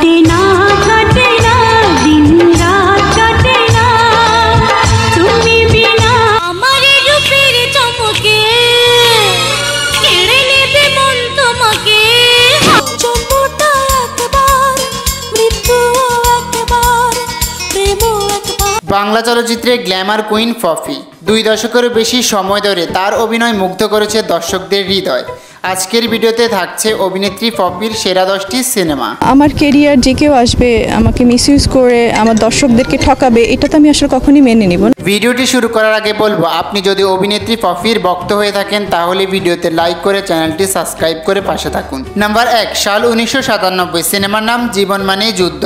কাটে না দিন রাত কাটে না তুমি বিনা। আমার রূপের চমকে কেড়ে নেবে মন তোমাকে। জন্মটা একবার, মৃত্যু একবার, প্রেম একবার। বাংলা চলচ্চিত্রে গ্ল্যামার কুইন পপি 2 দশকেরও বেশি সময় ধরে তার অভিনয় মুগ্ধ করেছে দর্শকদের হৃদয়। আজকের ভিডিওতে থাকছে অভিনেত্রী পপির সেরা 10টি সিনেমা। আমার কেরিয়ার যে কেউ আসবে আমাকে মিসইউজ করে আমার দর্শকদেরকে ঠকাবে, এটা তো আমি আসলে কখনোই মেনে নিব না। ভিডিওটি শুরু করার আগে বলবো, আপনি যদি অভিনেত্রী পপির ভক্ত হয়ে থাকেন তাহলে ভিডিওতে লাইক করে চ্যানেলটি সাবস্ক্রাইব করে পাশে থাকুন। নাম্বার 1, সাল 1997, সিনেমার নাম জীবন মানে যুদ্ধ।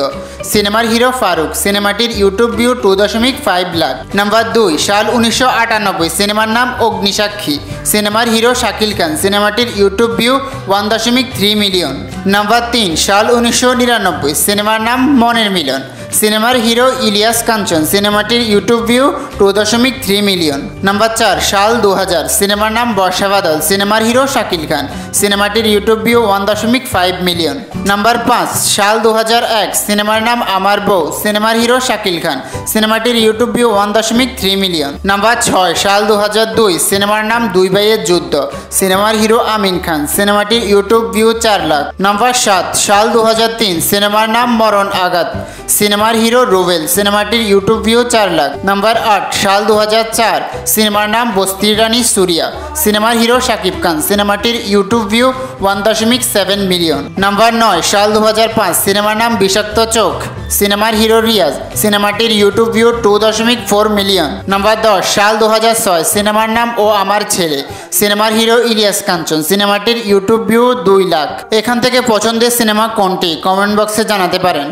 সিনেমার হিরো ফারুক। সিনেমাটির ইউটিউব ভিউ 2.5 লাখ। নাম্বার 2, সাল 1998, সিনেমার নাম অগ্নিসাক্ষী। সিনেমার হিরো শাকিল খান। সিনেমাটির ইউটিউব ভিউ 1.3 মিলিয়ন। নাম্বার 3, সাল 1999, সিনেমার নাম মনের মিলন। সিনেমার হিরো ইলিয়াস কাঞ্চন। সিনেমাটির ইউটিউব ভিউ 2.3 মিলিয়ন। নাম্বার 4, সাল 2000, সিনেমার নাম বর্ষাবাদল। সিনেমার হিরো শাকিল খান। সিনেমাটির ইউটিউব ভিউ 1.5 মিলিয়ন। নাম্বার 5, সাল 2001, সিনেমার নাম আমার বউ। সিনেমার হিরো শাকিল খান। সিনেমাটির ইউটিউব ভিউ 1.3 মিলিয়ন। নাম্বার 6, সাল 2002, সিনেমার নাম দুই ভাইয়ের যুদ্ধ। সিনেমার হিরো আমিন খান। সিনেমাটির ইউটিউব ভিউ 4 লাখ। নাম্বার 7, সাল 2003, সিনেমার নাম মরণ আঘাত। সিনেমার হিরো রুবেল। সিনেমাটির ইউটিউব ভিউ 4 লাখ। নাম্বার 8, সাল 2004, সিনেমার নাম বস্তির রানী সুরিয়া। সিনেমার হিরো শাকিব খান। সিনেমাটির ইউটিউব ভিউ 1.7 মিলিয়ন। নাম্বার 9, সাল 2005, সিনেমার নাম বিষাক্ত চোখ। সিনেমার হিরো রিয়াজ। সিনেমাটির ইউটিউব ভিউ 2.4 মিলিয়ন। নাম্বার 10, সাল 2006, সিনেমার নাম ও আমার ছেলে। সিনেমার হিরো ইলিয়াস কাঞ্চন। সিনেমাটির ইউটিউব ভিউ 2 লাখ। এখান থেকে পছন্দের সিনেমা কোনটি কমেন্ট বক্সে জানাতে পারেন।